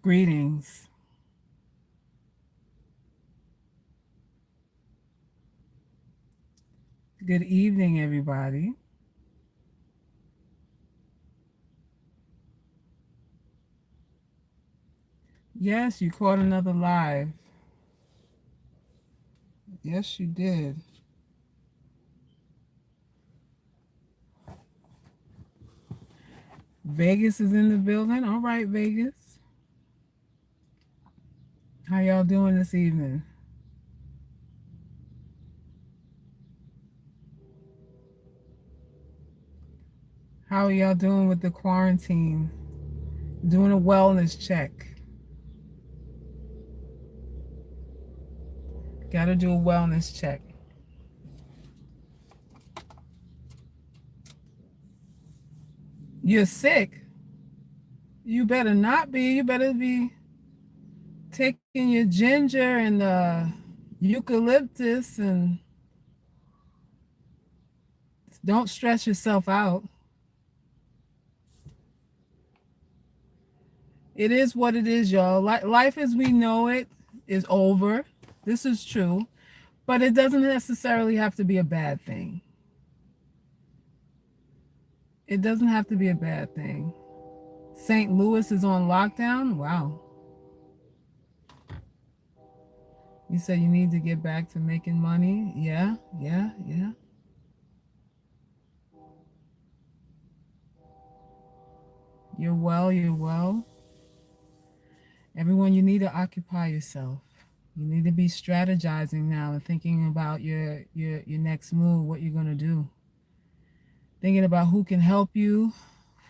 Greetings. Good evening, everybody. Yes, you caught another live. Yes, you did. Vegas is in the building. All right, Vegas. How y'all doing this evening? How are y'all doing with the quarantine? Doing a wellness check. Gotta do a wellness check. You're sick. You better not be. You better be taking your ginger and eucalyptus and don't stress yourself out. It is what it is, y'all. Life as we know it is over. This is true. But it doesn't necessarily have to be a bad thing. It doesn't have to be a bad thing. St. Louis is on lockdown? Wow. You said you need to get back to making money? Yeah, yeah, yeah. You're well, you're well. Everyone, you need to occupy yourself. You need to be strategizing now and thinking about your next move, what you're gonna do. Thinking about who can help you,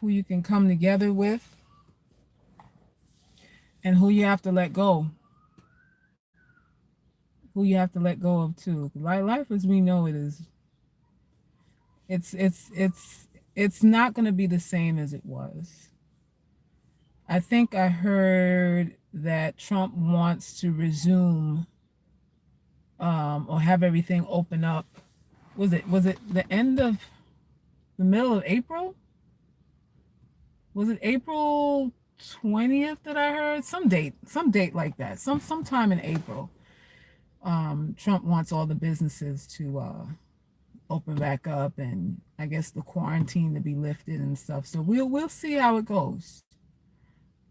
who you can come together with, and who you have to let go. Who you have to let go of too. Life as we know it is, it's it's it's it's not gonna be the same as it was. I think I heard that Trump wants to resume or have everything open up. Was it the end of the middle of April? Was it April 20th that I heard? Some date like that. Sometime in April. Trump wants all the businesses to open back up, and I guess the quarantine to be lifted and stuff. So we'll see how it goes.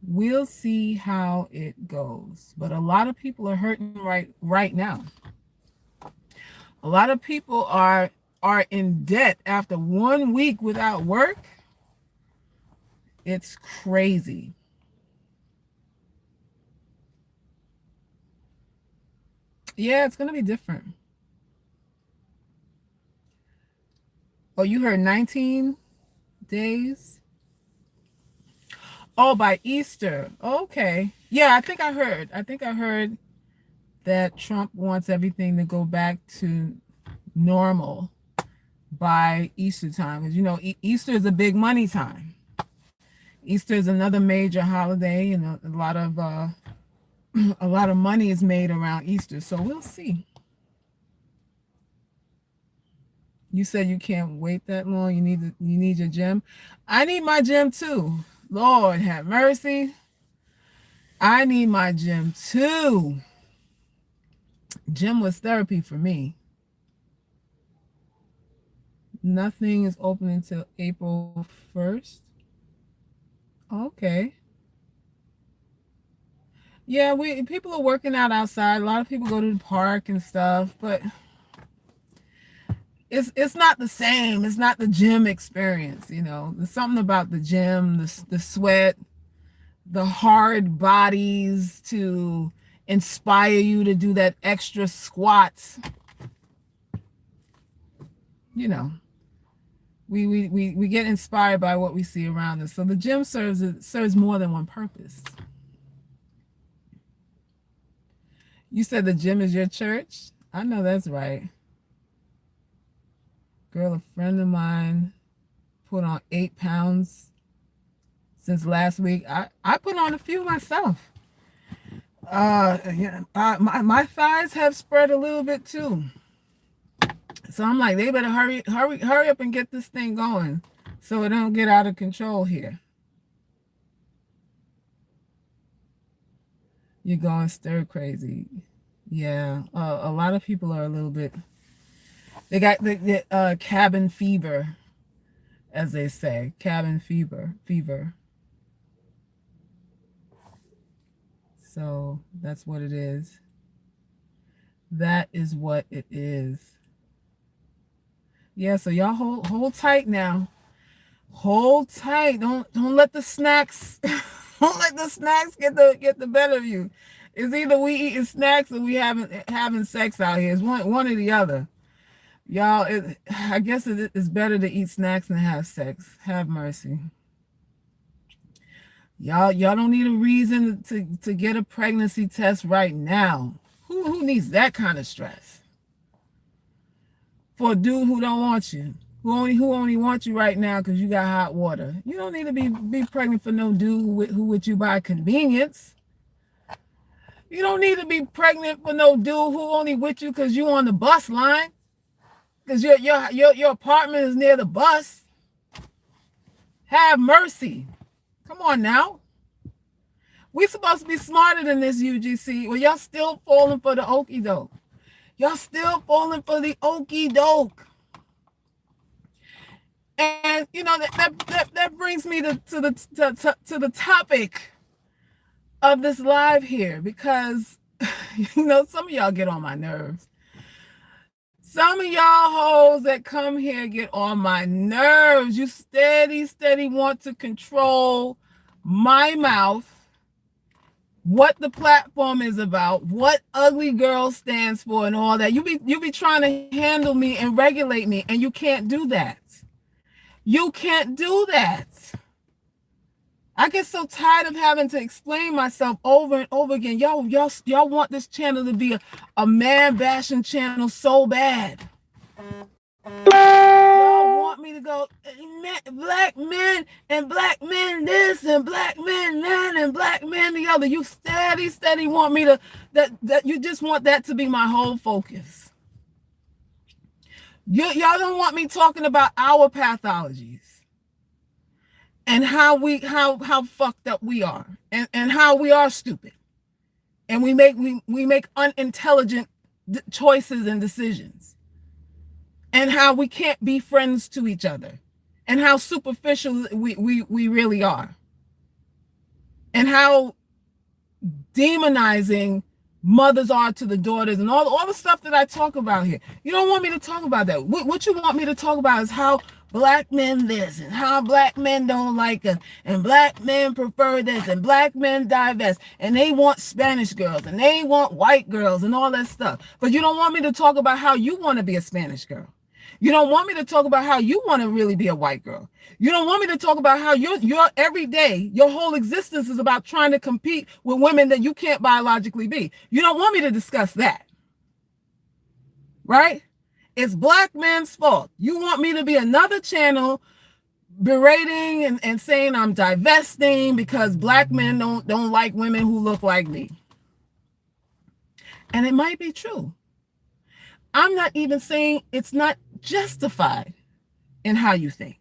We'll see how it goes. But a lot of people are hurting right now. A lot of people are in debt after 1 week without work. It's crazy. Yeah, it's gonna be different. Oh, you heard 19 days? Oh, by Easter. Okay. Yeah, I think I heard that Trump wants everything to go back to normal by Easter time. Because, Easter is a big money time. Easter is another major holiday, and a lot of a lot of money is made around Easter. So we'll see. You said you can't wait that long. You need your gym. I need my gym too. Lord have mercy. I need my gym too. Gym was therapy for me. Nothing is open until April 1st. Okay. Yeah, we people are working out outside. A lot of people go to the park and stuff, but it's not the same. It's not the gym experience, There's something about the gym, the sweat, the hard bodies to inspire you to do that extra squat. You know, we get inspired by what we see around us. So the gym serves more than one purpose. You said the gym is your church? I know that's right. Girl, a friend of mine put on 8 pounds since last week. I put on a few myself. My thighs have spread a little bit too. So I'm like, they better hurry up and get this thing going so it don't get out of control here. You're going stir crazy. Yeah, a lot of people are a little bit. They got the cabin fever, as they say, cabin fever. So that's what it is. That is what it is. Yeah, so y'all hold tight now. Hold tight. Don't let the snacks don't let the snacks get the better of you. It's either we eating snacks or we having sex out here. It's one or the other. Y'all, I guess it's better to eat snacks than have sex. Have mercy. Y'all don't need a reason to get a pregnancy test right now. Who needs that kind of stress? For a dude who don't want you, who only wants you right now because you got hot water. You don't need to be pregnant for no dude who with you by convenience. You don't need to be pregnant for no dude who only with you because you on the bus line, because your apartment is near the bus. Have mercy. Come on now. We supposed to be smarter than this, UGC. Well, y'all still falling for the okie doke. Y'all still falling for the okie doke. And you know that brings me to the topic of this live here, because you know some of y'all get on my nerves. Some of y'all hoes that come here get on my nerves. You steady want to control my mouth, what the platform is about, what ugly girl stands for, and all that. You be trying to handle me and regulate me, and you can't do that. You can't do that. I get so tired of having to explain myself over and over again. Y'all want this channel to be a man bashing channel so bad. Y'all want me to go black men and black men this and black men that and black men the other. You steady want me to that you just want that to be my whole focus. Y'all don't want me talking about our pathologies and how fucked up we are, and how we are stupid, and we make unintelligent choices and decisions, and how we can't be friends to each other, and how superficial we really are, and how demonizing mothers are to the daughters, and all the stuff that I talk about here. You don't want me to talk about that. What you want me to talk about is how black men this, and how black men don't like us, and black men prefer this, and black men divest, and they want Spanish girls, and they want white girls, and all that stuff. But you don't want me to talk about how you want to be a Spanish girl. You don't want me to talk about how you want to really be a white girl. You don't want me to talk about how your every day, your whole existence is about trying to compete with women that you can't biologically be. You don't want me to discuss that. Right? It's black men's fault. You want me to be another channel berating and saying I'm divesting because black men don't like women who look like me. And it might be true. I'm not even saying it's not justified in how you think,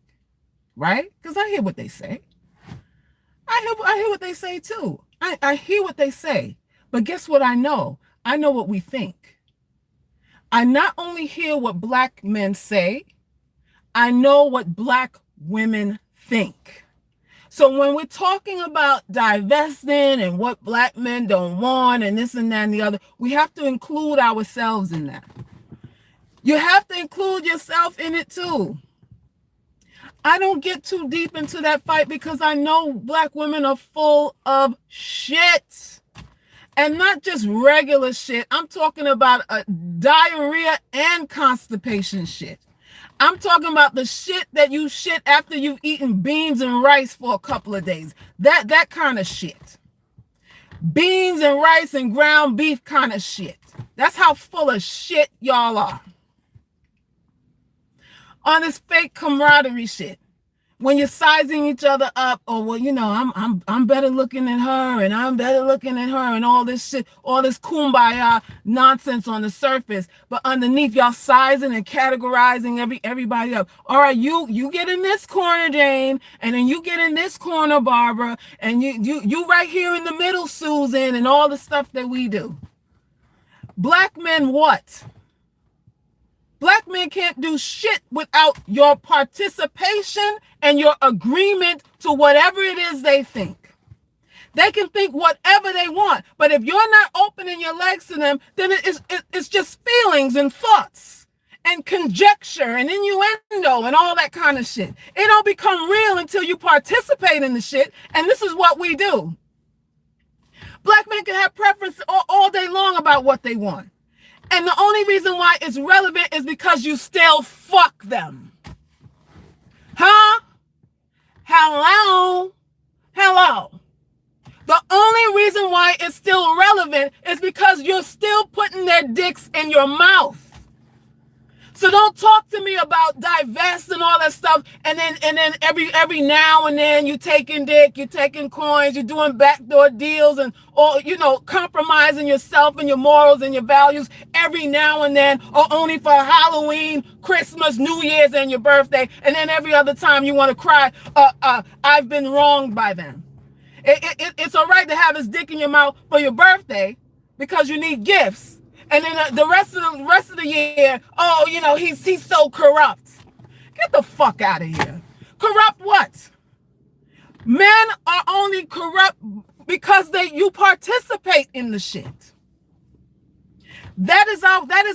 right? Because I hear what they say. I hear what they say too. I hear what they say. But guess what I know? I know what we think. I not only hear what black men say, I know what black women think. So when we're talking about divesting and what black men don't want and this and that and the other, we have to include ourselves in that. You have to include yourself in it too. I don't get too deep into that fight because I know black women are full of shit. And not just regular shit. I'm talking about a diarrhea and constipation shit. I'm talking about the shit that you shit after you've eaten beans and rice for a couple of days. That kind of shit. Beans and rice and ground beef kind of shit. That's how full of shit y'all are. On this fake camaraderie shit. When you're sizing each other up, or well, you know, I'm better looking than her, and I'm better looking than her, and all this shit, all this kumbaya nonsense on the surface, but underneath y'all sizing and categorizing everybody up. All right, you get in this corner, Jane, and then you get in this corner, Barbara, and you right here in the middle, Susan, and all the stuff that we do. Black men, what? Black men can't do shit without your participation and your agreement to whatever it is they think. They can think whatever they want, but if you're not opening your legs to them, then it's just feelings and thoughts and conjecture and innuendo and all that kind of shit. It don't become real until you participate in the shit, and this is what we do. Black men can have preference all day long about what they want. And the only reason why it's relevant is because you still fuck them. Huh? Hello? Hello? The only reason why it's still relevant is because you're still putting their dicks in your mouth. So don't talk to me about divest and all that stuff, and then every now and then you taking dick, you taking coins, you're doing backdoor deals, and or compromising yourself and your morals and your values every now and then, or only for Halloween, Christmas, New Year's, and your birthday, and then every other time you want to cry, I've been wronged by them. It's all right to have his dick in your mouth for your birthday because you need gifts. And then the rest of the year, he's so corrupt. Get the fuck out of here. Corrupt what? Men are only corrupt because you participate in the shit. That is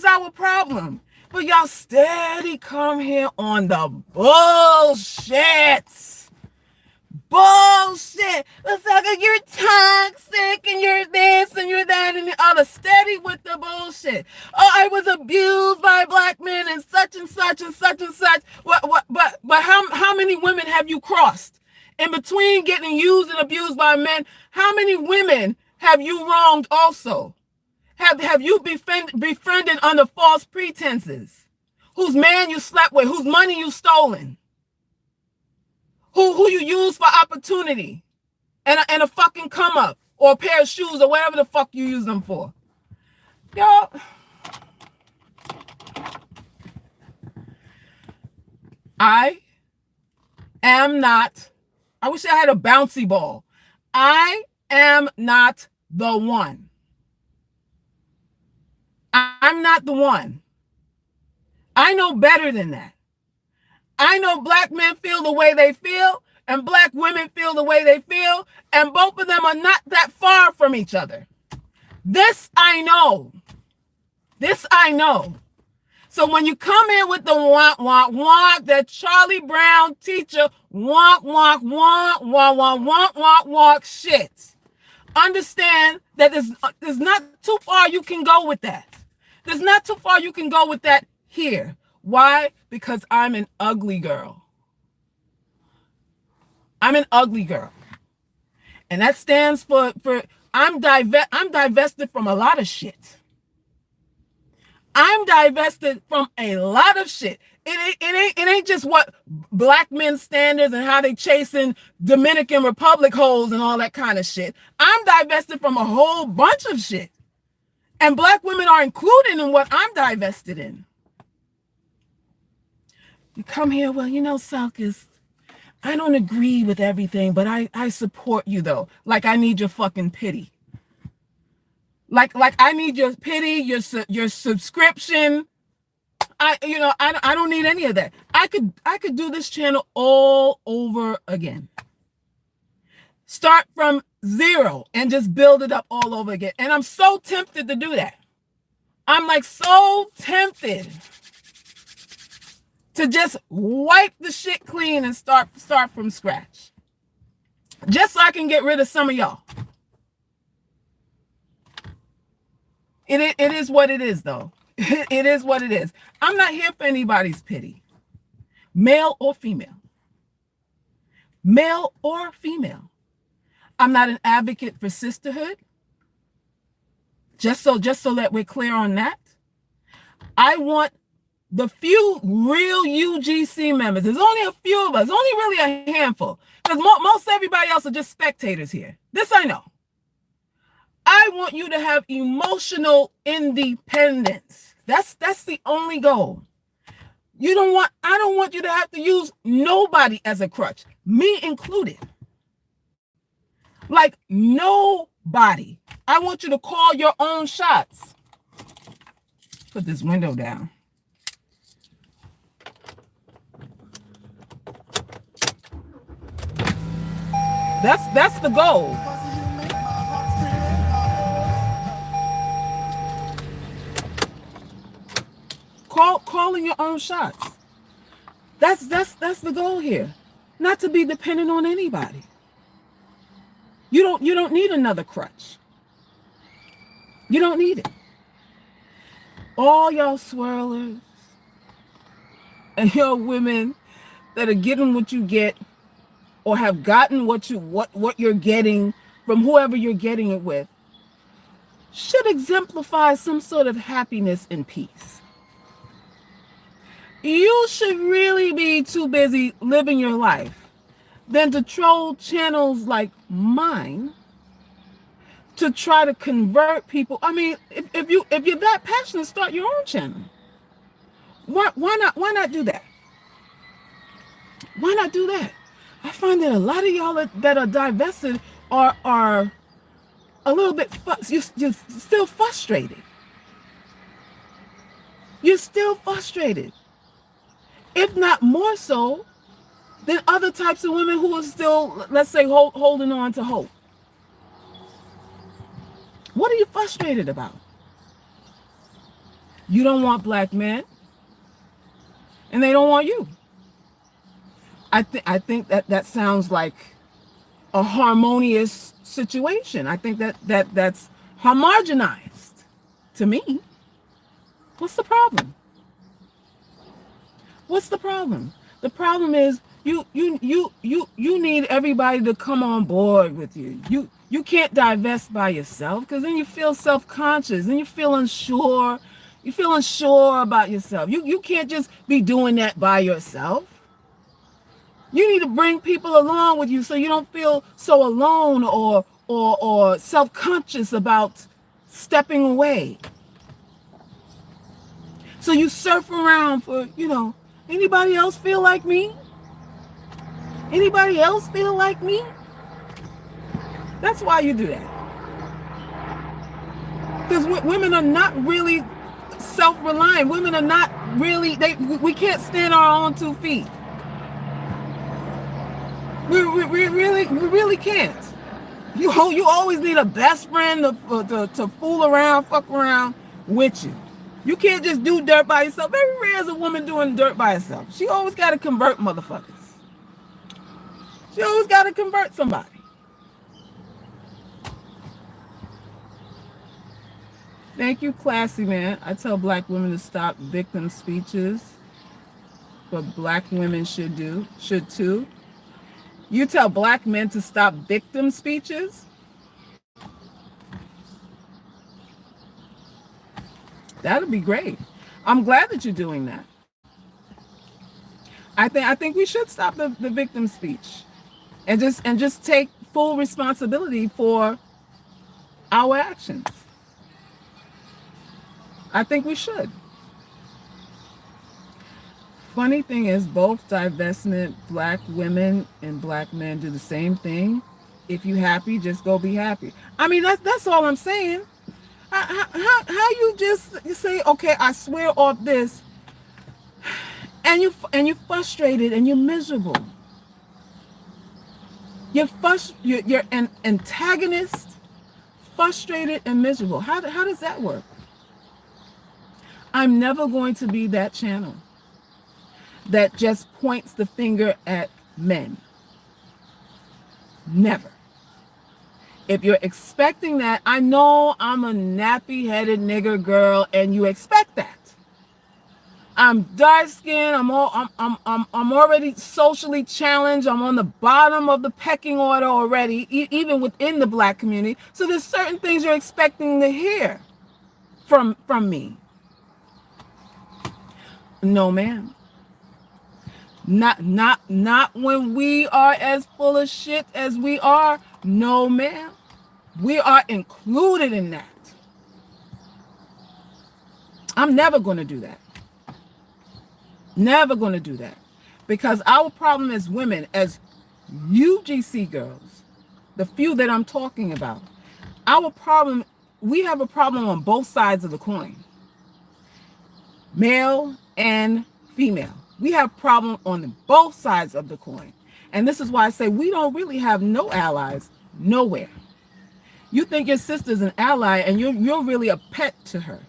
our problem. But y'all steady come here on the bullshit. Bullshit. It's like you're toxic and you're this and you're that and the other. Steady with the bullshit. Oh, I was abused by black men and such and such and such and such. But how many women have you crossed? In between getting used and abused by men, how many women have you wronged also? Have you befriended under false pretenses? Whose man you slept with, whose money you stolen? Who you use for opportunity and a fucking come up or a pair of shoes or whatever the fuck you use them for. Y'all. I wish I had a bouncy ball. I am not the one. I'm not the one. I know better than that. I know black men feel the way they feel, and black women feel the way they feel, and both of them are not that far from each other. This I know. This I know. So when you come in with the wonk, wonk, wonk, that Charlie Brown teacher, wonk, wonk, wonk, wonk, wonk, wonk, wonk, wonk shit, understand that there's not too far you can go with that. There's not too far you can go with that here. Why? Because I'm an ugly girl. I'm an ugly girl. And that stands for I'm divested from a lot of shit. I'm divested from a lot of shit. It ain't just what black men standards and how they chasing Dominican Republic hoes and all that kind of shit. I'm divested from a whole bunch of shit. And black women are included in what I'm divested in. You come here, well, Salkis, I don't agree with everything, but I support you though. Like I need your fucking pity. Like I need your pity, your subscription. I don't need any of that. I could do this channel all over again. Start from zero and just build it up all over again. And I'm so tempted to do that. I'm like so tempted to just wipe the shit clean and start from scratch. Just so I can get rid of some of y'all. It is what it is, though. It is what it is. I'm not here for anybody's pity, male or female. Male or female. I'm not an advocate for sisterhood. Just so that we're clear on that. I want the few real UGC members. There's only a few of us, only really a handful, because most everybody else are just spectators here. This I know. I want you to have emotional independence. That's the only goal. I don't want you to have to use nobody as a crutch, me included. Like nobody. I want you to call your own shots. Put this window down. That's the goal. Calling your own shots. That's the goal here. Not to be dependent on anybody. You don't need another crutch. You don't need it. All y'all swirlers and y'all women that are getting what you get or have gotten what you're getting from whoever you're getting it with should exemplify some sort of happiness and peace. You should really be too busy living your life than to troll channels like mine to try to convert people. I mean, if you're that passionate, start your own channel. Why not do that? Why not do that? I find that a lot of y'all that are divested are a little bit you're still frustrated. You're still frustrated. If not more so than other types of women who are still, let's say, holding on to hope. What are you frustrated about? You don't want black men, and they don't want you. I think that sounds like a harmonious situation. I think that's homogenized to me. What's the problem? What's the problem? The problem is you need everybody to come on board with you. You can't divest by yourself, because then you feel self-conscious and you feel unsure. You feel unsure about yourself. You can't just be doing that by yourself. You need to bring people along with you so you don't feel so alone or self-conscious about stepping away. So you surf around for, anybody else feel like me? Anybody else feel like me? That's why you do that. Because women are not really self-reliant. Women are not really, we can't stand our own 2 feet. We really can't. You always need a best friend to fool around, fuck around with you. You can't just do dirt by yourself. Very rare is a woman doing dirt by herself. She always got to convert motherfuckers. She always got to convert somebody. Thank you, classy man. I tell black women to stop victim speeches, but black women should too. You tell black men to stop victim speeches? That'd be great. I'm glad that you're doing that. I think we should stop the victim speech and just take full responsibility for our actions. I think we should. Funny thing is, both divestment black women and black men do the same thing. If you happy, just go be happy. I mean, that's all I'm saying. How you just say, okay, I swear off this, and you're frustrated and you're miserable. You're an antagonist, frustrated and miserable. How does that work? I'm never going to be that channel that just points the finger at men. Never. If you're expecting that, I know I'm a nappy-headed nigger girl, and you expect that. I'm dark skinned. I'm already socially challenged. I'm on the bottom of the pecking order already, even within the black community. So there's certain things you're expecting to hear from me. No, ma'am. Not when we are as full of shit as we are. No, ma'am. We are included in that. I'm never going to do that. Never going to do that. Because our problem as women, as UGC girls, the few that I'm talking about, our problem, we have a problem on both sides of the coin. Male and female. We have problem on both sides of the coin. And this is why I say we don't really have no allies nowhere. You think your sister's an ally, and you're really a pet to her.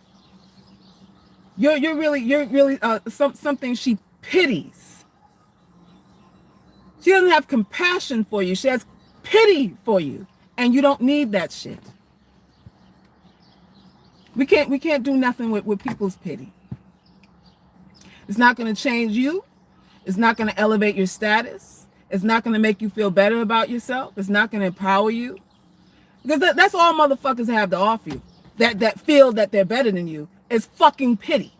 You're really something she pities. She doesn't have compassion for you. She has pity for you, and you don't need that shit. We can't do nothing with people's pity. It's not going to change you. It's not going to elevate your status. It's not going to make you feel better about yourself. It's not going to empower you. Because that's all motherfuckers have to offer you. That feel that they're better than you is fucking pity.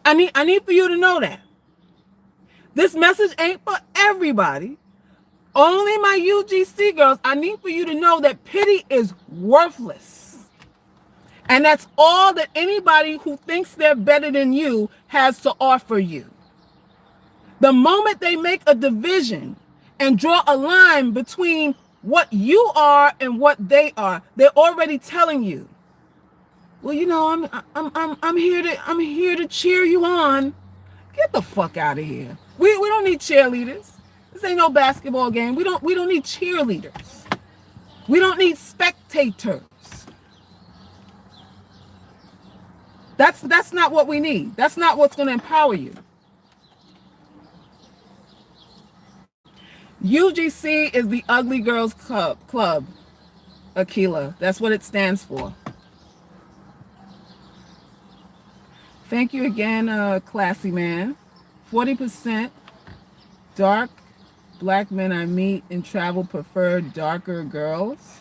I need for you to know that. This message ain't for everybody. Only my UGC girls. I need for you to know that pity is worthless. And that's all that anybody who thinks they're better than you has to offer you. The moment they make a division and draw a line between what you are and what they are, they're already telling you, well, you know, I'm here to cheer you on. Get the fuck out of here. We don't need cheerleaders. This ain't no basketball game. We don't need cheerleaders. We don't need spectators. That's not what we need. That's not what's going to empower you. UGC is the Ugly Girls Club, Akila. That's what it stands for. Thank you again, classy man. 40% dark black men I meet and travel prefer darker girls.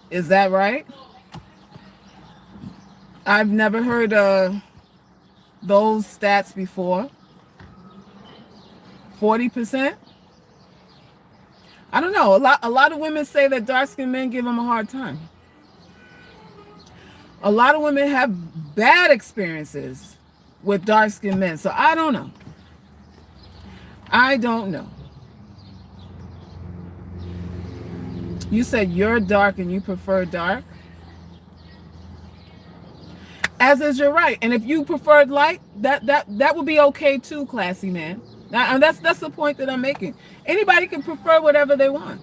Is that right? I've never heard those stats before. 40%? I don't know. A lot of women say that dark-skinned men give them a hard time. A lot of women have bad experiences with dark-skinned men. So I don't know. I don't know. You said you're dark and you prefer dark? As is your right. And if you preferred light, that would be okay too, classy man. And that's the point that I'm making. Anybody can prefer whatever they want.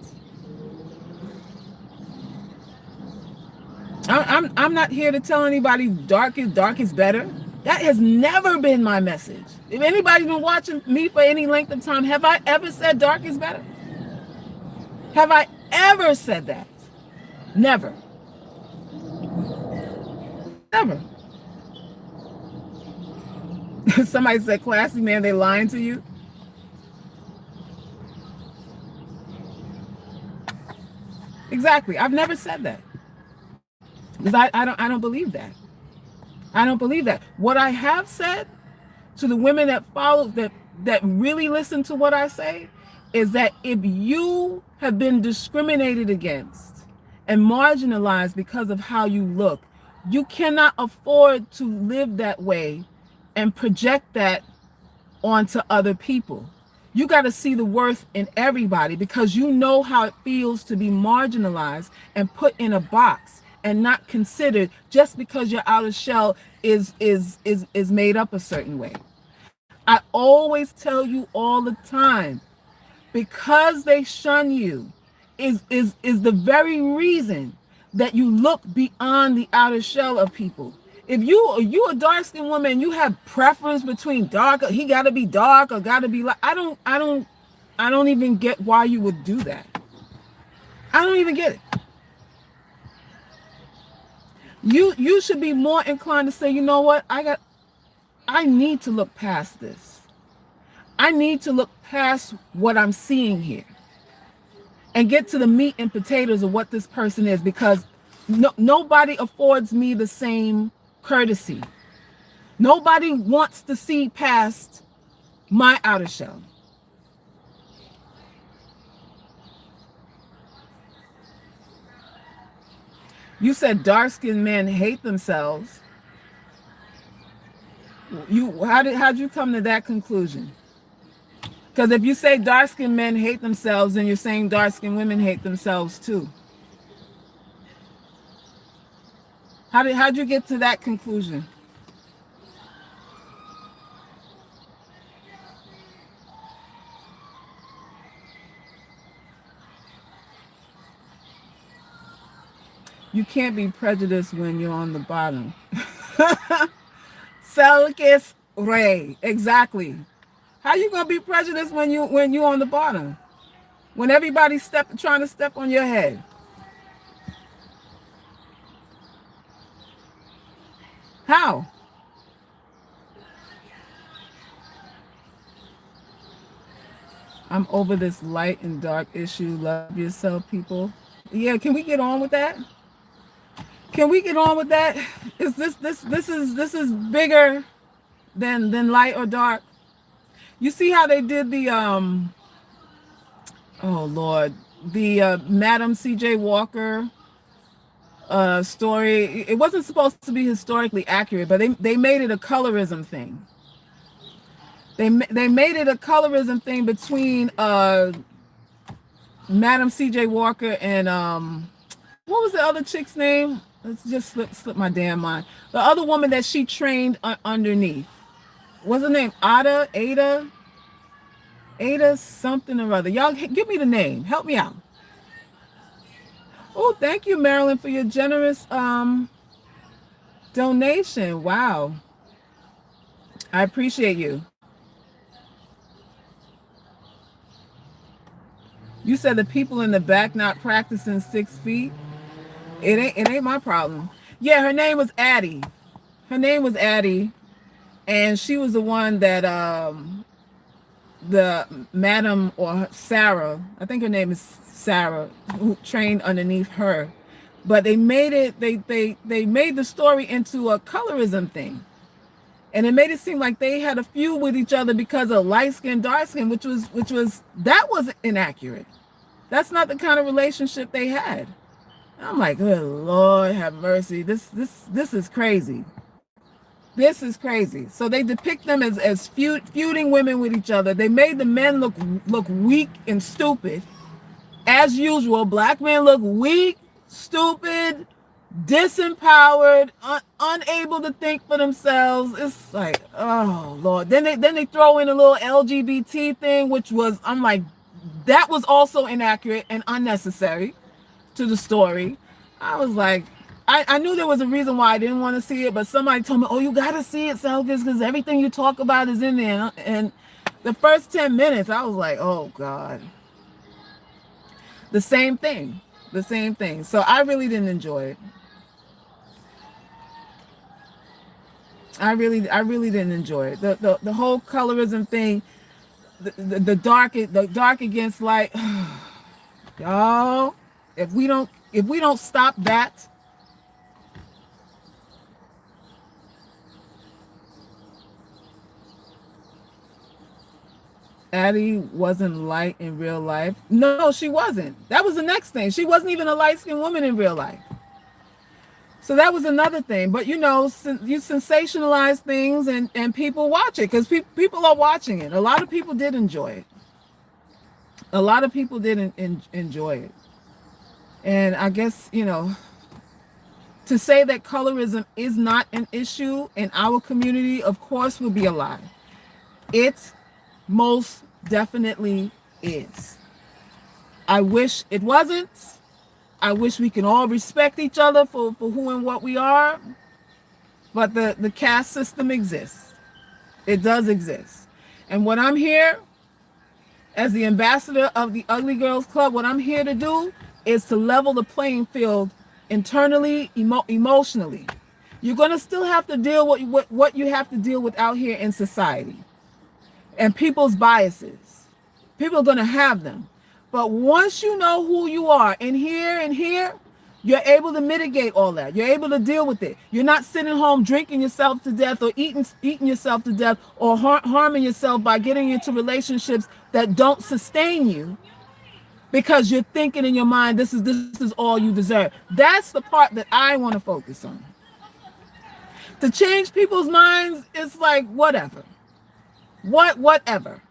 I'm not here to tell anybody dark is better. That has never been my message. If anybody's been watching me for any length of time, have I ever said dark is better? Have I ever said that? Never. Never. Somebody said, classy man, they lying to you. Exactly. I've never said that. Because I don't believe that. I don't believe that. What I have said to the women that follow, that really listen to what I say, is that if you have been discriminated against and marginalized because of how you look, you cannot afford to live that way and project that onto other people. You got to see the worth in everybody, because you know how it feels to be marginalized and put in a box and not considered just because your outer shell is made up a certain way. I always tell you all the time, because they shun you is the very reason that you look beyond the outer shell of people. If you a dark-skinned woman, you have preference between dark, he got to be dark or got to be light. I don't even get why you would do that. I don't even get it. You should be more inclined to say, you know what, I need to look past this. I need to look past what I'm seeing here and get to the meat and potatoes of what this person is, because nobody affords me the same courtesy. Nobody wants to see past my outer shell. You said dark-skinned men hate themselves. How'd you come to that conclusion? Because if you say dark-skinned men hate themselves, then you're saying dark-skinned women hate themselves too. How'd you get to that conclusion? You can't be prejudiced when you're on the bottom. Selkis Ray. Exactly. How you gonna be prejudiced when you on the bottom? When everybody's trying to step on your head. How? I'm over this light and dark issue. Love yourself, people. Yeah, can we get on with that? Can we get on with that? Is this is bigger than light or dark? You see how they did the oh Lord, the Madam C.J. Walker story. It wasn't supposed to be historically accurate, but they made it a colorism thing. They made it a colorism thing between Madam C.J. Walker and what was the other chick's name? Let's just slip my damn mind. The other woman that she trained underneath. What's her name? Ada something or other. Y'all give me the name. Help me out. Oh, thank you, Marilyn, for your generous donation. Wow. I appreciate you. You said the people in the back not practicing 6 feet. It ain't my problem. Yeah, her name was Addie. Her name was Addie, and she was the one that the Madam or Sarah, I think her name is Sarah, who trained underneath her. But they made it. They made the story into a colorism thing, and it made it seem like they had a feud with each other because of light skin, dark skin, which was inaccurate. That's not the kind of relationship they had. I'm like, good Lord, have mercy. This is crazy. This is crazy. So they depict them as feuding women with each other. They made the men look weak and stupid. As usual, black men look weak, stupid, disempowered, unable to think for themselves. It's like, oh Lord. Then they throw in a little LGBT thing, which was, I'm like, that was also inaccurate and unnecessary to the story. I was like, I knew there was a reason why I didn't want to see it, but somebody told me, oh, you got to see it, Selkis, because everything you talk about is in there. And the first 10 minutes, I was like, oh, God. The same thing. So I really didn't enjoy it. I really didn't enjoy it. The whole colorism thing, the dark against light. Y'all, if we don't stop that, Addie wasn't light in real life. No, she wasn't. That was the next thing. She wasn't even a light-skinned woman in real life. So that was another thing. But you sensationalize things and people watch it because people are watching it. A lot of people did enjoy it. A lot of people didn't enjoy it. And I guess, to say that colorism is not an issue in our community, of course, would be a lie. It most definitely is. I wish it wasn't. I wish we can all respect each other for who and what we are. But the caste system exists. It does exist. And what I'm here, as the ambassador of the Ugly Girls Club, what I'm here to do is to level the playing field internally, emotionally. You're going to still have to deal with what you have to deal with out here in society and people's biases. People are going to have them. But once you know who you are in here and here, you're able to mitigate all that. You're able to deal with it. You're not sitting home drinking yourself to death or eating yourself to death or harming yourself by getting into relationships that don't sustain you because you're thinking in your mind, this is all you deserve. That's the part that I want to focus on. To change people's minds, it's like whatever. Whatever.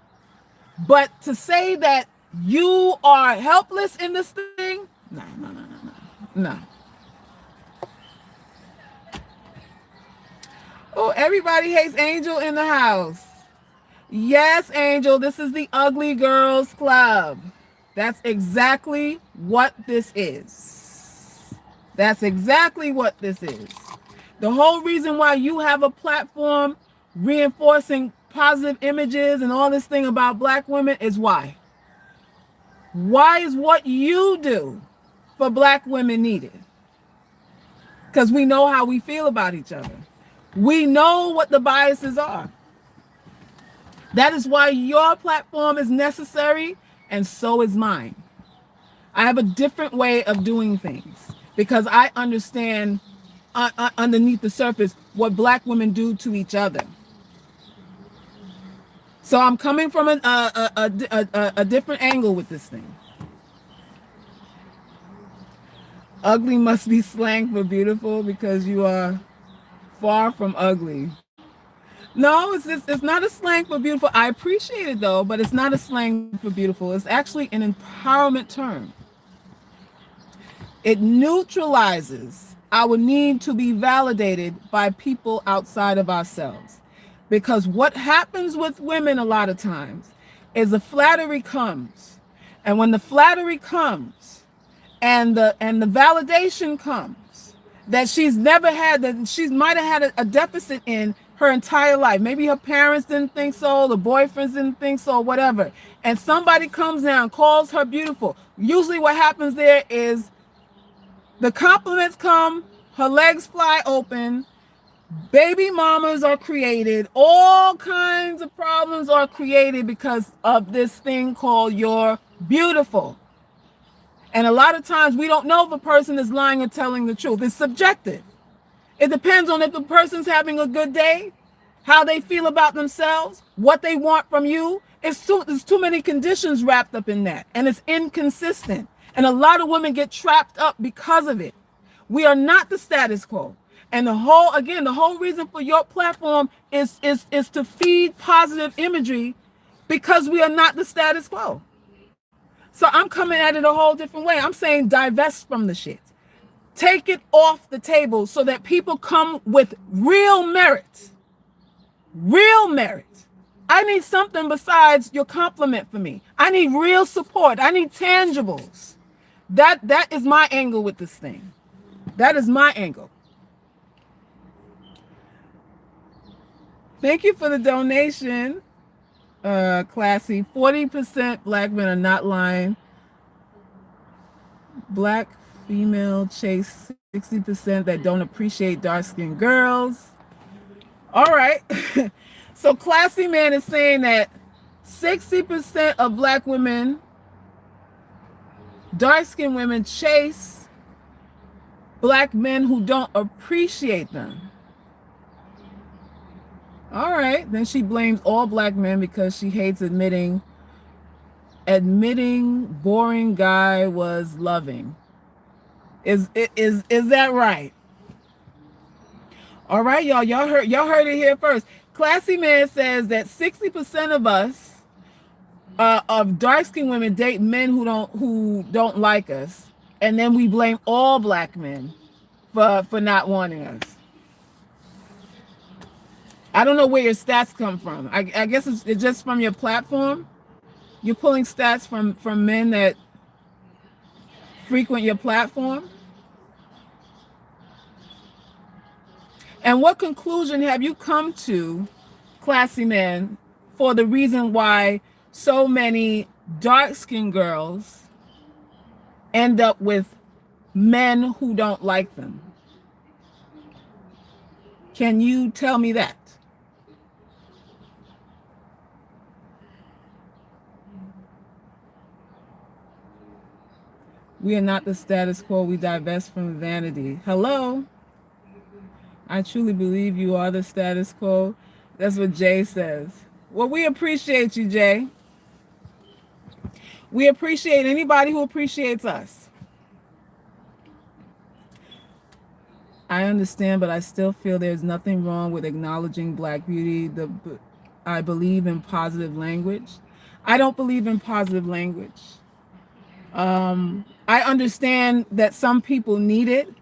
But to say that you are helpless in this thing, no. Oh, everybody hates Angel in the house. Yes, Angel, this is the Ugly Girls Club. That's exactly what this is. That's exactly what this is. The whole reason why you have a platform reinforcing positive images and all this thing about black women is why. Why is what you do for black women needed? Because we know how we feel about each other. We know what the biases are. That is why your platform is necessary, and so is mine. I have a different way of doing things because I understand underneath the surface what black women do to each other. So I'm coming from a different angle with this thing. Ugly must be slang for beautiful because you are far from ugly. No, it's not a slang for beautiful. I appreciate it though, but it's not a slang for beautiful. It's actually an empowerment term. It neutralizes our need to be validated by people outside of ourselves. Because what happens with women a lot of times is the flattery comes. And when the flattery comes and the validation comes that she's never had, that she might have had a deficit in her entire life. Maybe her parents didn't think so, the boyfriends didn't think so, whatever. And somebody comes down, calls her beautiful. Usually what happens there is the compliments come, her legs fly open, baby mamas are created, all kinds of problems are created because of this thing called you're beautiful. And a lot of times we don't know if a person is lying or telling the truth. It's subjective. It depends on if the person's having a good day, how they feel about themselves, what they want from you. There's too many conditions wrapped up in that, and it's inconsistent. And a lot of women get trapped up because of it. We are not the status quo. And the whole reason for your platform is to feed positive imagery because we are not the status quo. So I'm coming at it a whole different way. I'm saying divest from the shit. Take it off the table so that people come with real merit. Real merit. I need something besides your compliment for me. I need real support. I need tangibles. That is my angle with this thing. That is my angle. Thank you for the donation, Classy. 40% black men are not lying. Black female chase 60% that don't appreciate dark-skinned girls. All right. So Classy Man is saying that 60% of black women, dark-skinned women, chase black men who don't appreciate them. All right. Then she blames all black men because she hates admitting boring guy was loving. Is that right? All right, y'all. Y'all heard it here first. Classy Man says that 60% of us, of dark-skinned women, date men who don't like us, and then we blame all black men for not wanting us. I don't know where your stats come from. I guess it's just from your platform. You're pulling stats from men that frequent your platform. And what conclusion have you come to, Classy Man, for the reason why so many dark-skinned girls end up with men who don't like them? Can you tell me that? We are not the status quo. We divest from vanity. Hello? I truly believe you are the status quo. That's what Jay says. Well, we appreciate you, Jay. We appreciate anybody who appreciates us. I understand, but I still feel there's nothing wrong with acknowledging Black beauty. I believe in positive language. I don't believe in positive language. I understand that some people need it,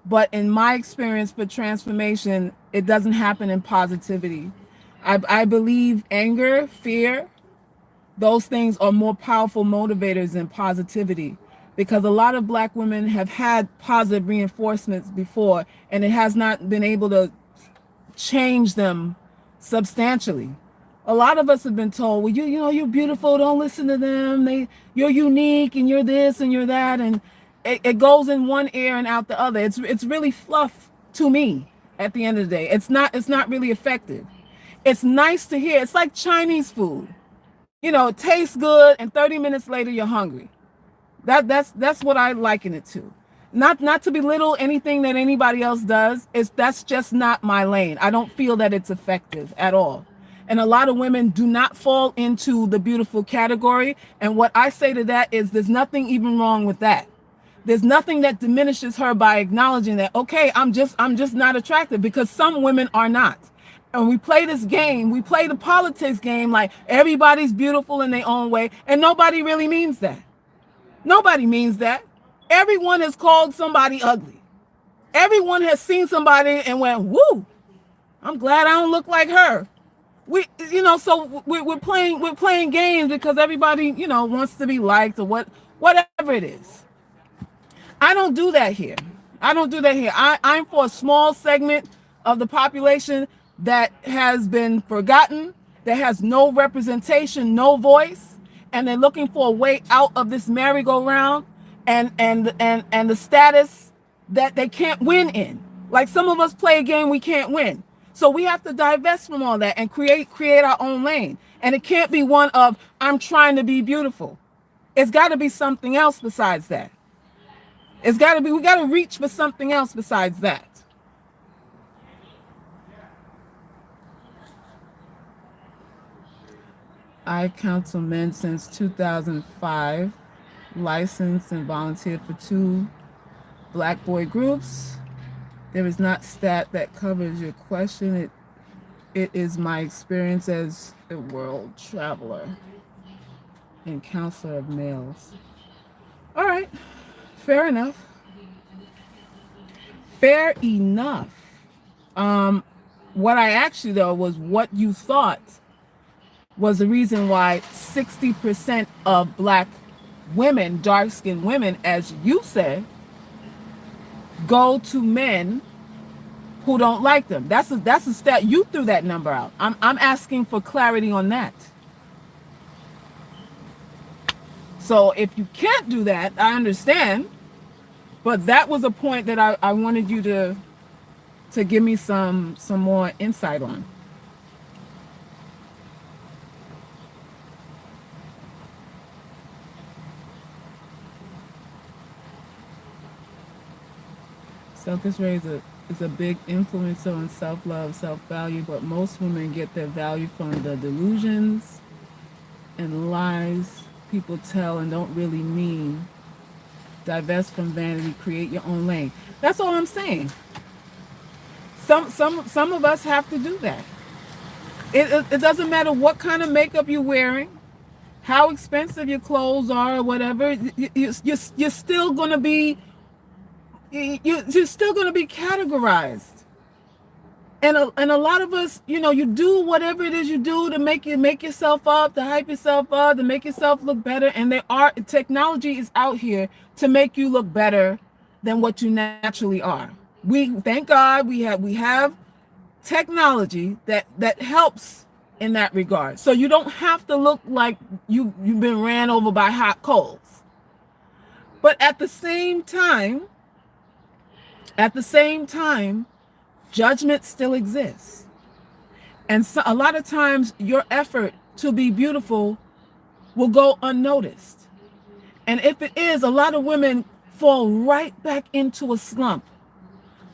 but in my experience for transformation, it doesn't happen in positivity. I believe anger, fear, those things are more powerful motivators than positivity, because a lot of Black women have had positive reinforcements before, and it has not been able to change them substantially. A lot of us have been told, well, you know, you're beautiful, don't listen to them. You're unique and you're this and you're that, and it goes in one ear and out the other. It's really fluff to me at the end of the day. It's not really effective. It's nice to hear. It's like Chinese food. You know, it tastes good and 30 minutes later you're hungry. That's what I liken it to. Not to belittle anything that anybody else does. That's just not my lane. I don't feel that it's effective at all. And a lot of women do not fall into the beautiful category. And what I say to that is there's nothing even wrong with that. There's nothing that diminishes her by acknowledging that, okay, I'm just not attractive, because some women are not. And we play this game, we play the politics game like everybody's beautiful in their own way, and nobody really means that. Nobody means that. Everyone has called somebody ugly. Everyone has seen somebody and went, woo, I'm glad I don't look like her. So we're playing games because everybody, wants to be liked or whatever it is. I don't do that here. I'm for a small segment of the population that has been forgotten, that has no representation, no voice, and they're looking for a way out of this merry-go-round and the status that they can't win in. Like some of us play a game we can't win. So we have to divest from all that and create our own lane. And it can't be one of, I'm trying to be beautiful. It's got to be something else besides that. We got to reach for something else besides that. I counsel men since 2005, licensed and volunteered for 2 Black boy groups. There is not stat that covers your question. It is my experience as a world traveler and counselor of males. All right, fair enough. Fair enough. What I asked you though was what you thought was the reason why 60% of Black women, dark-skinned women, as you said, go to men who don't like them. That's a stat. You threw that number out. I'm asking for clarity on that. So if you can't do that, I understand. But that was a point that I wanted you to give me some more insight on. Selfish Ray is a big influencer on self-love, self-value, but most women get their value from the delusions and lies people tell and don't really mean. Divest from vanity, create your own lane. That's all I'm saying. Some of us have to do that. It doesn't matter what kind of makeup you're wearing, how expensive your clothes are, or whatever. You're still gonna be categorized. And a lot of us, you do whatever it is you do to make yourself up, to hype yourself up, to make yourself look better. And technology is out here to make you look better than what you naturally are. Thank God we have technology that helps in that regard. So you don't have to look like you've been ran over by hot coals. But at the same time, judgment still exists. And so, a lot of times your effort to be beautiful will go unnoticed. And if it is, a lot of women fall right back into a slump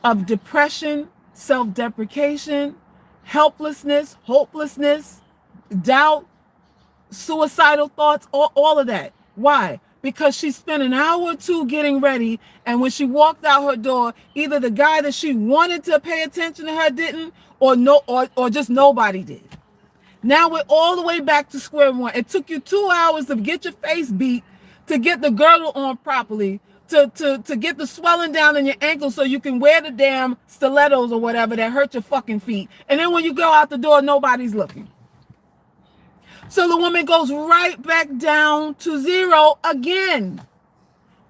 of depression, self-deprecation, helplessness, hopelessness, doubt, suicidal thoughts, all of that. Why? Because she spent an hour or two getting ready, and when she walked out her door, either the guy that she wanted to pay attention to her didn't, or just nobody did. Now we're all the way back to square one. It took you 2 hours to get your face beat, to get the girdle on properly, to get the swelling down in your ankle so you can wear the damn stilettos or whatever that hurt your fucking feet. And then when you go out the door, nobody's looking. So the woman goes right back down to zero again.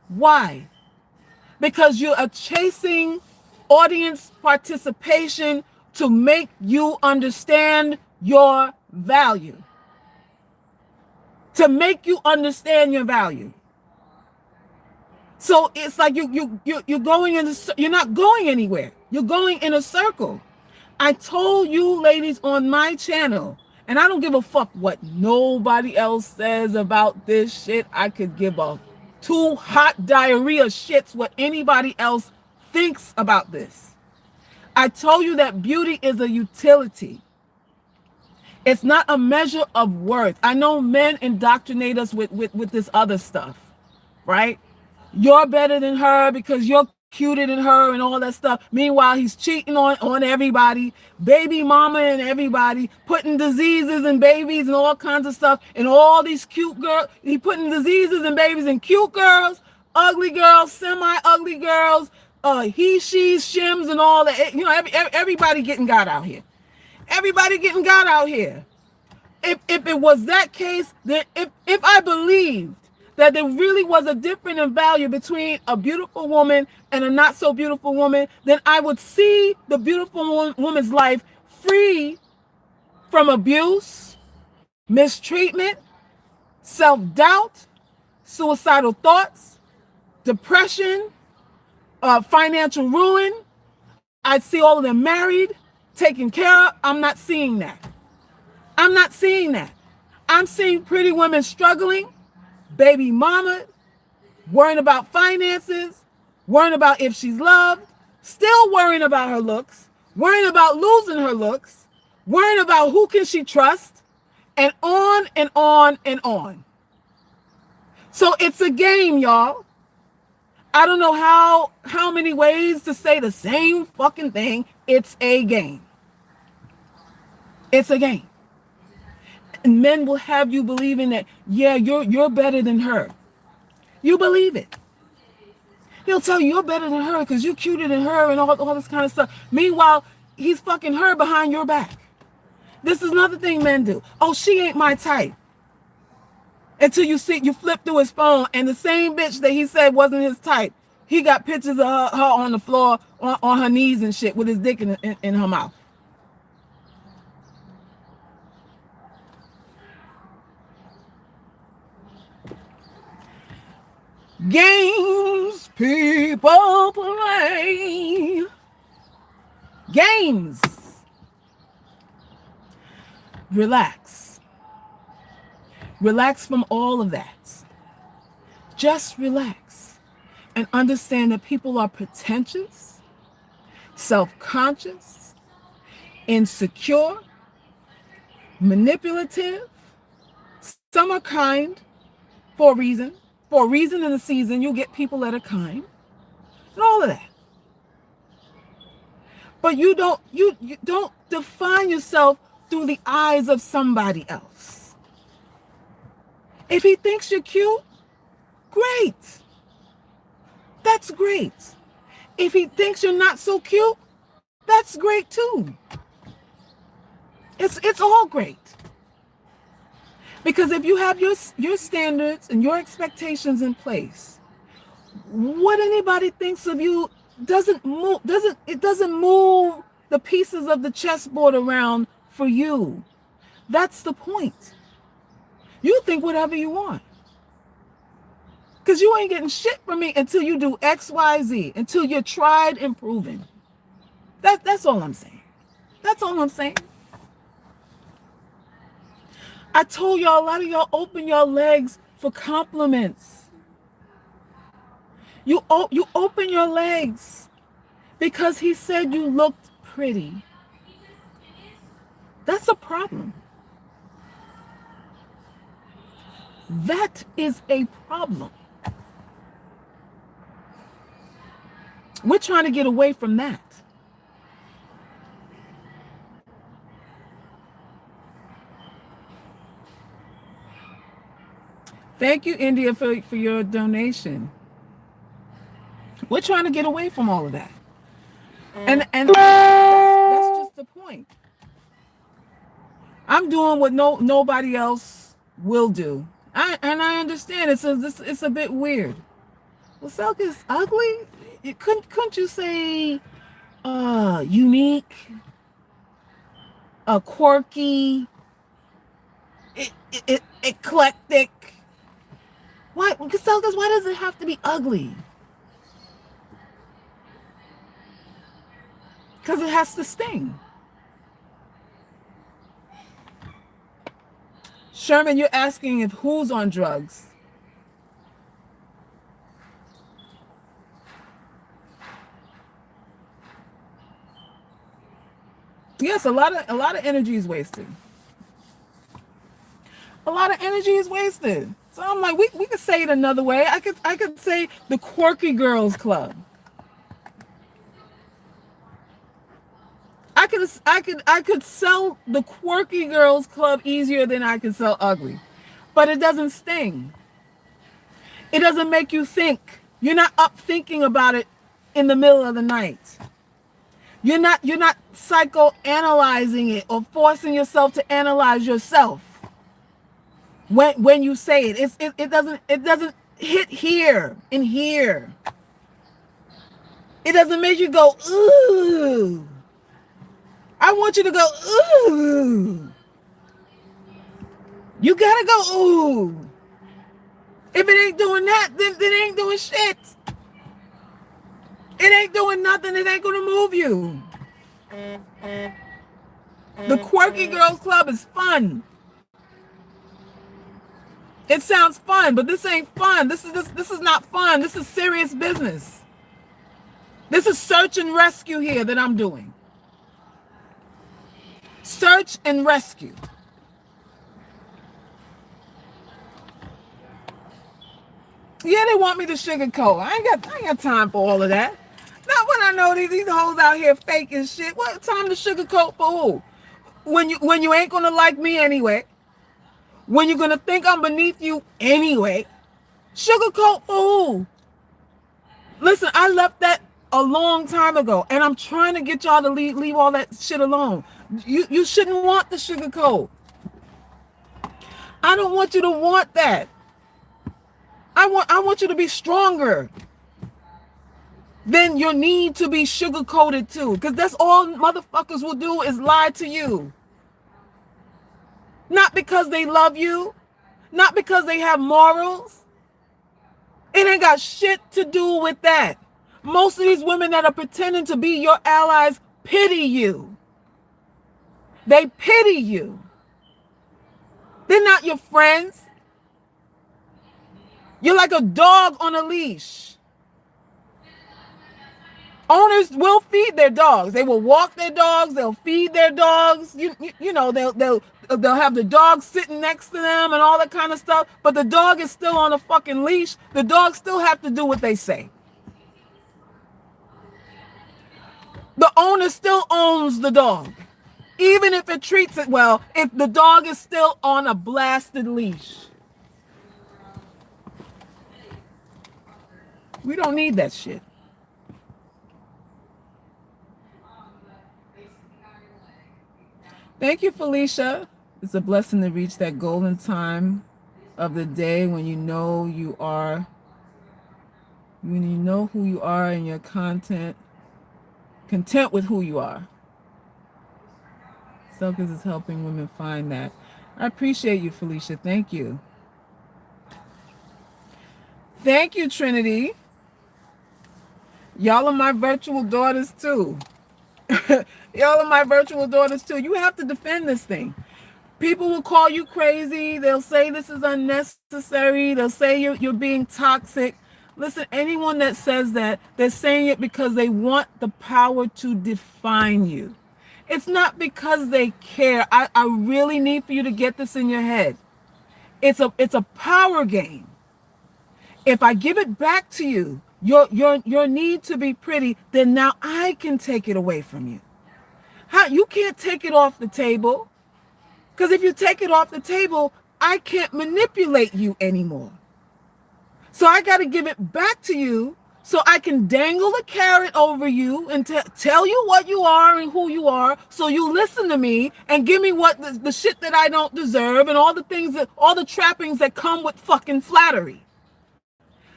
Why? Because you are chasing audience participation to make you understand your value. To make you understand your value. So it's like you're going in you're not going anywhere. You're going in a circle. I told you ladies on my channel, and I don't give a fuck what nobody else says about this shit. I could give a two hot diarrhea shits what anybody else thinks about this. I told you that beauty is a utility. It's not a measure of worth. I know men indoctrinate us with this other stuff, right? You're better than her because you're cuter than her and all that stuff. Meanwhile, he's cheating on everybody, baby mama and everybody, putting diseases in babies and all kinds of stuff. And all these cute girls, he putting diseases in babies and cute girls, ugly girls, semi-ugly girls, he, she's, shims, and all that. You know, everybody getting got out here. Everybody getting got out here. If it was that case, then if I believed that there really was a difference in value between a beautiful woman and a not so beautiful woman, then I would see the beautiful woman's life free from abuse, mistreatment, self-doubt, suicidal thoughts, depression, financial ruin. I'd see all of them married, taken care of. I'm not seeing that. I'm not seeing that. I'm seeing pretty women struggling, baby mama, worrying about finances, worrying about if she's loved, still worrying about her looks, worrying about losing her looks, worrying about who can she trust, and on and on and on. So it's a game, y'all. I don't know how many ways to say the same fucking thing. It's a game. It's a game. And men will have you believing that, yeah, you're better than her. You believe it. He'll tell you you're better than her because you're cuter than her and all this kind of stuff. Meanwhile, he's fucking her behind your back. This is another thing men do. Oh, she ain't my type. Until you flip through his phone and the same bitch that he said wasn't his type, he got pictures of her on the floor, on her knees and shit with his dick in her mouth. Games people play. Games. Relax. Relax from all of that. Just relax and understand that people are pretentious, self-conscious, insecure, manipulative. Some are kind for a reason. For a reason in the season, you'll get people that are kind and all of that. But you don't define yourself through the eyes of somebody else. If he thinks you're cute, great. That's great. If he thinks you're not so cute, that's great too. It's all great. Because if you have your standards and your expectations in place, what anybody thinks of you doesn't move the pieces of the chessboard around for you. That's the point. You think whatever you want. Because you ain't getting shit from me until you do X, Y, Z, until you're tried and proven. That's all I'm saying. That's all I'm saying. I told y'all, a lot of y'all open your legs for compliments. You open your legs because he said you looked pretty. That's a problem. That is a problem. We're trying to get away from that. Thank you, India, for your donation. We're trying to get away from all of that. And that's just the point. I'm doing what nobody else will do. I understand it's a bit weird. Well, Selk is ugly. Couldn't you say unique, quirky, eclectic? Why, Selkis, why does it have to be ugly? Because it has to sting. Sherman, you're asking if who's on drugs. Yes, a lot of energy is wasted. A lot of energy is wasted. So I'm like, we could say it another way. I could say the Quirky Girls Club. I could sell the Quirky Girls Club easier than I can sell ugly. But it doesn't sting. It doesn't make you think. You're not up thinking about it in the middle of the night. You're not psychoanalyzing it or forcing yourself to analyze yourself when you say it. It doesn't hit here and here. It doesn't make you go, ooh. I want you to go, ooh. You gotta go, ooh. If it ain't doing that, then it ain't doing shit. It ain't doing nothing. It ain't gonna move you. The Quirky Girls Club is fun. It sounds fun, but this ain't fun. This is not fun. This is serious business. This is search and rescue here that I'm doing. Search and rescue. Yeah, they want me to sugarcoat. I ain't got time for all of that. Not when I know these hoes out here faking shit. What time to sugarcoat for who? When you ain't gonna like me anyway. When you're gonna think I'm beneath you anyway. Sugarcoat for who? Listen, I left that a long time ago, and I'm trying to get y'all to leave all that shit alone. You shouldn't want the sugarcoat. I don't want you to want that. I want you to be stronger than your need to be sugar-coated too. Because that's all motherfuckers will do is lie to you. Not because they love you. Not because they have morals. It ain't got shit to do with that. Most of these women that are pretending to be your allies pity you. They pity you. They're not your friends. You're like a dog on a leash. Owners will feed their dogs. They will walk their dogs. They'll feed their dogs. You know, they'll have the dog sitting next to them and all that kind of stuff. But the dog is still on a fucking leash. The dog still have to do what they say. The owner still owns the dog. Even if it treats it well, if the dog is still on a blasted leash. We don't need that shit. Thank you, Felicia. It's a blessing to reach that golden time of the day when you know who you are and your content, content with who you are. Selkis is helping women find that. I appreciate you, Felicia. Thank you. Thank you, Trinity. Y'all are my virtual daughters too. Y'all are my virtual daughters too. You have to defend this thing. People will call you crazy. They'll say this is unnecessary. They'll say you're being toxic. Listen, anyone that says that, they're saying it because they want the power to define you. It's not because they care. I really need for you to get this in your head. It's a power game. If I give it back to you, your need to be pretty, then now I can take it away from you. How you can't take it off the table? Because if you take it off the table, I can't manipulate you anymore. So I got to give it back to you so I can dangle the carrot over you and tell you what you are and who you are. So you listen to me and give me what the shit that I don't deserve and all the things all the trappings that come with fucking flattery.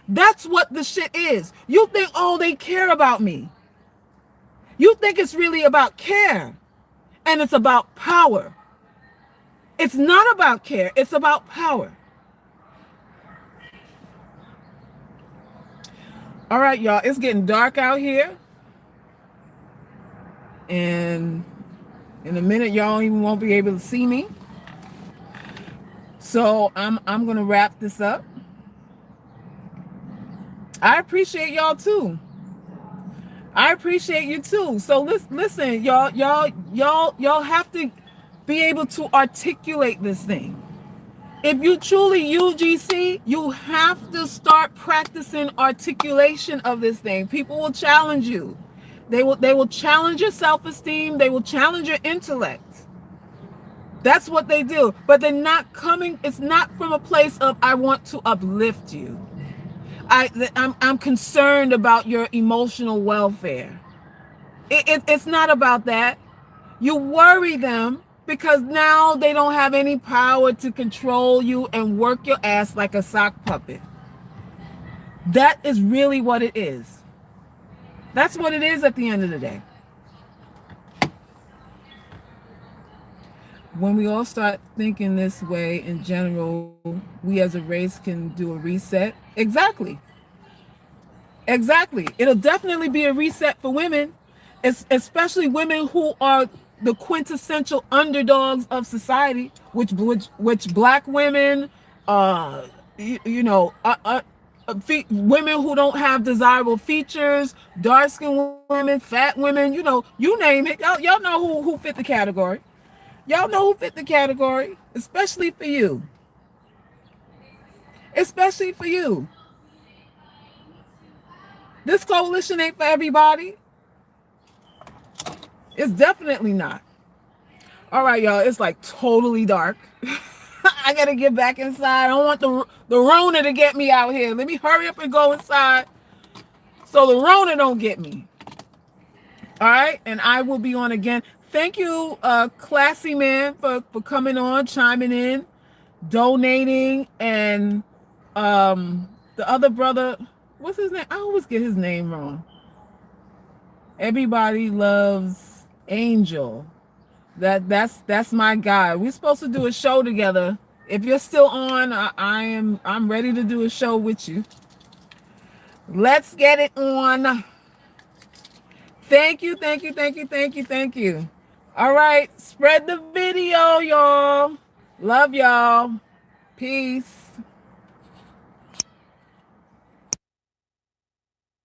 That's what the shit is. You think, oh, they care about me. You think it's really about care, and it's about power. It's not about care. It's about power. All right, y'all. It's getting dark out here. And in a minute, y'all even won't be able to see me. So I'm going to wrap this up. I appreciate y'all too. I appreciate you too. So listen, y'all have to be able to articulate this thing. If you truly UGC, you have to start practicing articulation of this thing. People will challenge you. They will challenge your self-esteem. They will challenge your intellect. That's what they do. But they're not coming, it's not from a place of I want to uplift you. I'm concerned about your emotional welfare. It's not about that. You worry them because now they don't have any power to control you and work your ass like a sock puppet. That is really what it is. That's what it is at the end of the day. When we all start thinking this way in general, we as a race can do a reset. Exactly. Exactly. It'll definitely be a reset for women, especially women who are the quintessential underdogs of society, which black women, women who don't have desirable features, dark-skinned women, fat women, you name it. Y'all know who fit the category. Y'all know who fit the category, especially for you. Especially for you. This coalition ain't for everybody. It's definitely not. All right, y'all. It's like totally dark. I gotta get back inside. I don't want the Rona to get me out here. Let me hurry up and go inside so the Rona don't get me. All right, and I will be on again. Thank you, Classy Man, for coming on, chiming in, donating, and the other brother. What's his name? I always get his name wrong. Everybody loves Angel. That's my guy. We're supposed to do a show together. If you're still on, I'm ready to do a show with you. Let's get it on. Thank you. All right, spread the video, y'all. Love y'all. Peace.